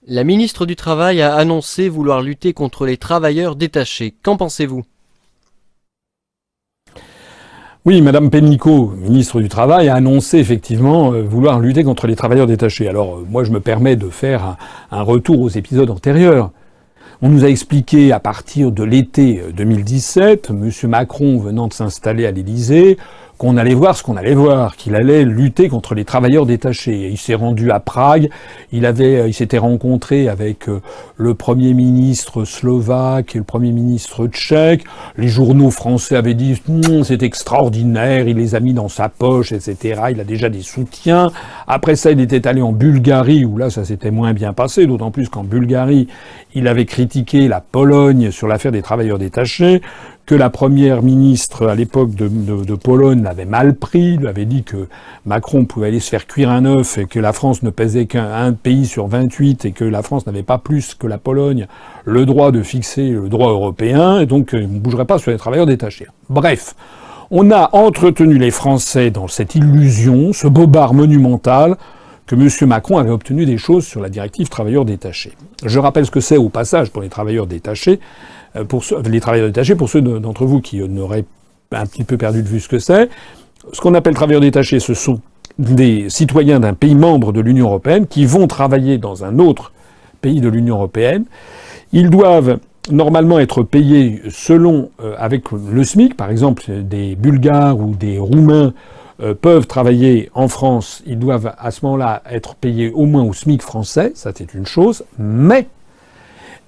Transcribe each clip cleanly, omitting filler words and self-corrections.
La ministre du Travail a annoncé vouloir lutter contre les travailleurs détachés. Qu'en pensez-vous? Oui, Madame Pénicaud, ministre du Travail, a annoncé effectivement vouloir lutter contre les travailleurs détachés. Alors moi je me permets de faire un retour aux épisodes antérieurs. On nous a expliqué à partir de l'été 2017, M. Macron venant de s'installer à l'Élysée, qu'on allait voir ce qu'on allait voir, qu'il allait lutter contre les travailleurs détachés. Et il s'est rendu à Prague, il s'était rencontré avec le Premier ministre slovaque et le Premier ministre tchèque. Les journaux français avaient dit c'est extraordinaire, il les a mis dans sa poche, etc. Il a déjà des soutiens. Après ça, il était allé en Bulgarie, où là ça s'était moins bien passé, d'autant plus qu'en Bulgarie, il avait critiqué la Pologne sur l'affaire des travailleurs détachés, que la première ministre à l'époque de Pologne l'avait mal pris, lui avait dit que Macron pouvait aller se faire cuire un œuf et que la France ne pesait qu'un pays sur 28 et que la France n'avait pas plus que la Pologne le droit de fixer le droit européen et donc on ne bougerait pas sur les travailleurs détachés. Bref, on a entretenu les Français dans cette illusion, ce bobard monumental, que M. Macron avait obtenu des choses sur la directive travailleurs détachés. Je rappelle ce que c'est au passage pour les travailleurs détachés. Pour ceux d'entre vous qui n'auraient un petit peu perdu de vue ce que c'est. Ce qu'on appelle travailleurs détachés, ce sont des citoyens d'un pays membre de l'Union européenne qui vont travailler dans un autre pays de l'Union européenne. Ils doivent normalement être payés selon, avec le SMIC. Par exemple, des Bulgares ou des Roumains peuvent travailler en France. Ils doivent à ce moment-là être payés au moins au SMIC français. Ça, c'est une chose. Mais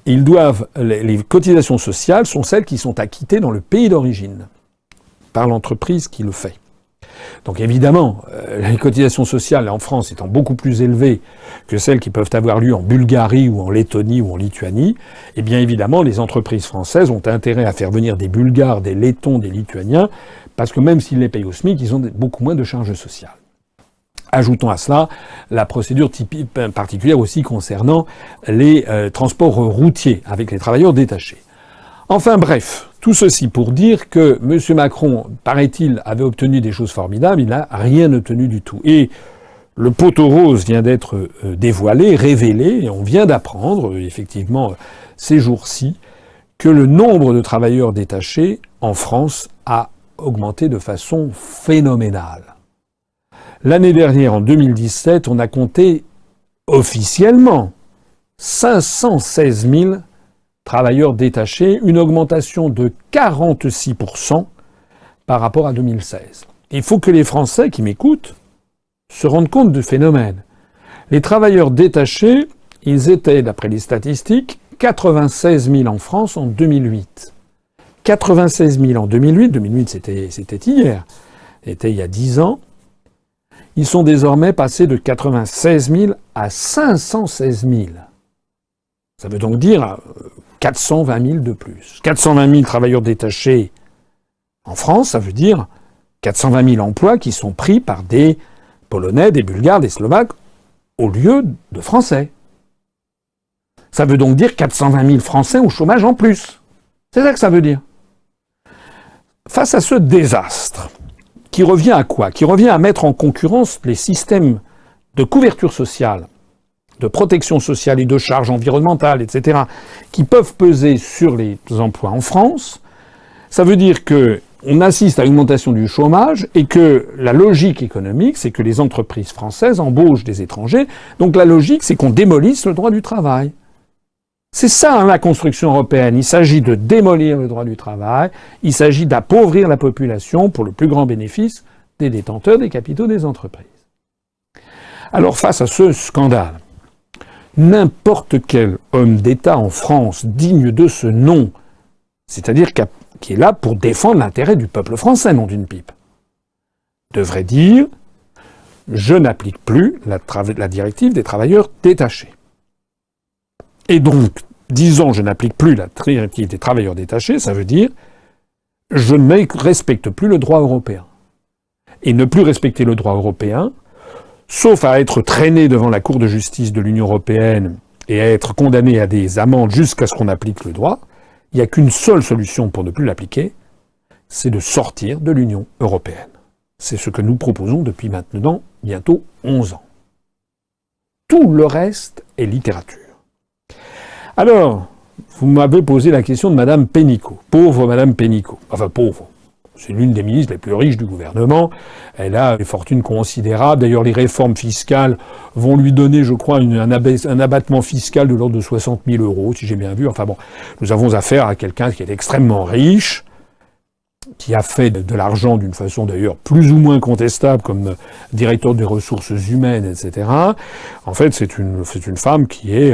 les cotisations sociales sont celles qui sont acquittées dans le pays d'origine par l'entreprise qui le fait. Donc évidemment, les cotisations sociales en France étant beaucoup plus élevées que celles qui peuvent avoir lieu en Bulgarie ou en Lettonie ou en Lituanie, eh bien évidemment, les entreprises françaises ont intérêt à faire venir des Bulgares, des Lettons, des Lituaniens, parce que même s'ils les payent au SMIC, ils ont beaucoup moins de charges sociales. Ajoutons à cela la procédure particulière aussi concernant les transports routiers avec les travailleurs détachés. Enfin bref, tout ceci pour dire que M. Macron, paraît-il, avait obtenu des choses formidables, il n'a rien obtenu du tout. Et le poteau rose vient d'être dévoilé, révélé, et on vient d'apprendre, effectivement, ces jours-ci, que le nombre de travailleurs détachés en France a augmenté de façon phénoménale. L'année dernière, en 2017, on a compté officiellement 516 000 travailleurs détachés, une augmentation de 46% par rapport à 2016. Il faut que les Français qui m'écoutent se rendent compte du phénomène. Les travailleurs détachés, ils étaient, d'après les statistiques, 96 000 en France en 2008. 96 000 en 2008, 2008 c'était hier, c'était il y a 10 ans. Ils sont désormais passés de 96 000 à 516 000. Ça veut donc dire 420 000 de plus. 420 000 travailleurs détachés en France, ça veut dire 420 000 emplois qui sont pris par des Polonais, des Bulgares, des Slovaques, au lieu de Français. Ça veut donc dire 420 000 Français au chômage en plus. C'est ça que ça veut dire. Face à ce désastre, qui revient à quoi? Qui revient à mettre en concurrence les systèmes de couverture sociale, de protection sociale et de charges environnementales, etc., qui peuvent peser sur les emplois en France. Ça veut dire qu'on assiste à une augmentation du chômage et que la logique économique, c'est que les entreprises françaises embauchent des étrangers. Donc la logique, c'est qu'on démolisse le droit du travail. C'est ça, la construction européenne. Il s'agit de démolir le droit du travail. Il s'agit d'appauvrir la population pour le plus grand bénéfice des détenteurs des capitaux des entreprises. Alors, face à ce scandale, n'importe quel homme d'État en France digne de ce nom, c'est-à-dire qui est là pour défendre l'intérêt du peuple français, non d'une pipe, devrait dire « Je n'applique plus la directive des travailleurs détachés ». Et donc, disant je n'applique plus la directive des travailleurs détachés, ça veut dire je ne respecte plus le droit européen. Et ne plus respecter le droit européen, sauf à être traîné devant la Cour de justice de l'Union européenne et à être condamné à des amendes jusqu'à ce qu'on applique le droit, il n'y a qu'une seule solution pour ne plus l'appliquer, c'est de sortir de l'Union européenne. C'est ce que nous proposons depuis maintenant bientôt 11 ans. Tout le reste est littérature. Alors, vous m'avez posé la question de Madame Pénicaud. Pauvre Madame Pénicaud. Enfin, pauvre. C'est l'une des ministres les plus riches du gouvernement. Elle a une fortune considérable. D'ailleurs, les réformes fiscales vont lui donner, je crois, un abattement fiscal de l'ordre de 60 000 euros, si j'ai bien vu. Enfin bon, nous avons affaire à quelqu'un qui est extrêmement riche, qui a fait de l'argent d'une façon d'ailleurs plus ou moins contestable comme directeur des ressources humaines, etc. En fait, c'est une femme qui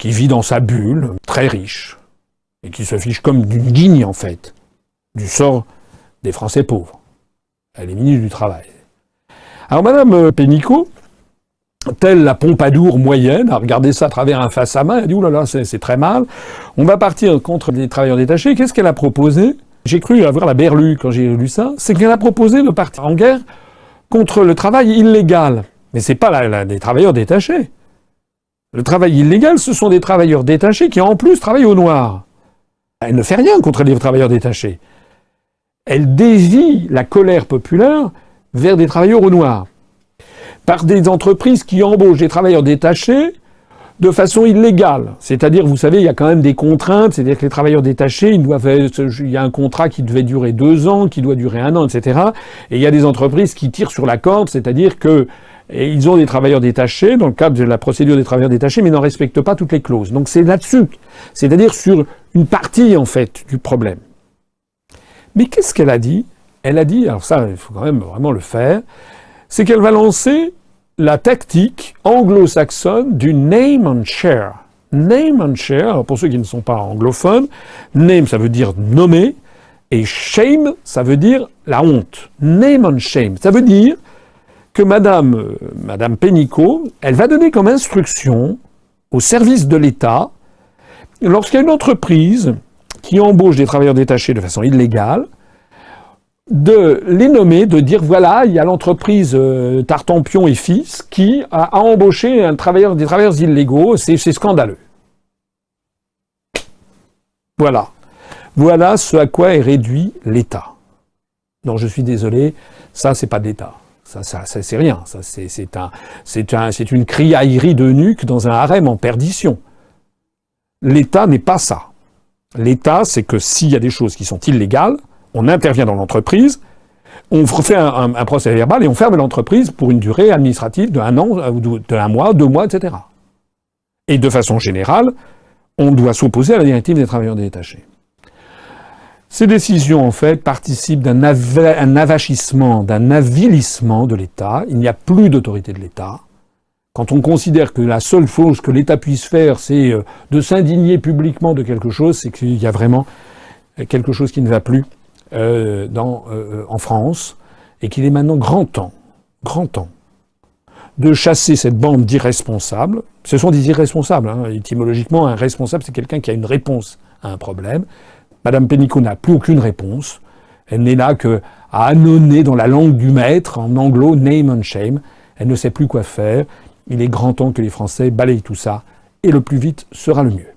vit dans sa bulle, très riche, et qui se fiche comme d'une guigne, en fait, du sort des Français pauvres. Elle est ministre du Travail. Alors Madame Pénicaud, telle la Pompadour moyenne, a regardé ça à travers un face à main, elle a dit « Ouh là là, c'est très mal, on va partir contre les travailleurs détachés ». Qu'est-ce qu'elle a proposé? J'ai cru avoir la berlue quand j'ai lu ça. C'est qu'elle a proposé de partir en guerre contre le travail illégal. Mais c'est pas des travailleurs détachés. Le travail illégal, ce sont des travailleurs détachés qui en plus travaillent au noir. Elle ne fait rien contre les travailleurs détachés. Elle dévie la colère populaire vers des travailleurs au noir. Par des entreprises qui embauchent des travailleurs détachés de façon illégale. C'est-à-dire, vous savez, il y a quand même des contraintes, c'est-à-dire que les travailleurs détachés, il y a un contrat qui devait durer 2 ans, qui doit durer 1 an, etc. Et il y a des entreprises qui tirent sur la corde, c'est-à-dire que ils ont des travailleurs détachés, dans le cadre de la procédure des travailleurs détachés, mais n'en respectent pas toutes les clauses. Donc c'est là-dessus. C'est-à-dire sur une partie, en fait, du problème. Mais qu'est-ce qu'elle a dit? Elle a dit, alors ça, il faut quand même vraiment le faire, c'est qu'elle va lancer la tactique anglo-saxonne du name and share. Name and share, alors pour ceux qui ne sont pas anglophones, name ça veut dire nommer, et shame ça veut dire la honte. Name and shame, ça veut dire que Madame Pénicaud, elle va donner comme instruction au service de l'État, lorsqu'il y a une entreprise qui embauche des travailleurs détachés de façon illégale, de les nommer, de dire voilà, il y a l'entreprise Tartampion et Fils qui a embauché des travailleurs illégaux, c'est scandaleux. Voilà. Voilà ce à quoi est réduit l'État. Non, je suis désolé, ça c'est pas de l'État. Ça c'est rien. Ça c'est une criaillerie de nuque dans un harem en perdition. L'État n'est pas ça. L'État, c'est que s'il y a des choses qui sont illégales, on intervient dans l'entreprise, on fait un procès verbal et on ferme l'entreprise pour une durée administrative de 1 an, de 1 mois, 2 mois, etc. Et de façon générale, on doit s'opposer à la directive des travailleurs détachés. Ces décisions, en fait, participent d'un avachissement, d'un avilissement de l'État. Il n'y a plus d'autorité de l'État. Quand on considère que la seule chose que l'État puisse faire, c'est de s'indigner publiquement de quelque chose, c'est qu'il y a vraiment quelque chose qui ne va plus en France, et qu'il est maintenant grand temps, de chasser cette bande d'irresponsables. Ce sont des irresponsables, hein. Étymologiquement, un responsable, c'est quelqu'un qui a une réponse à un problème. Madame Pénicaud n'a plus aucune réponse. Elle n'est là qu'à ânonner dans la langue du maître, en anglo, name and shame. Elle ne sait plus quoi faire. Il est grand temps que les Français balayent tout ça, et le plus vite sera le mieux.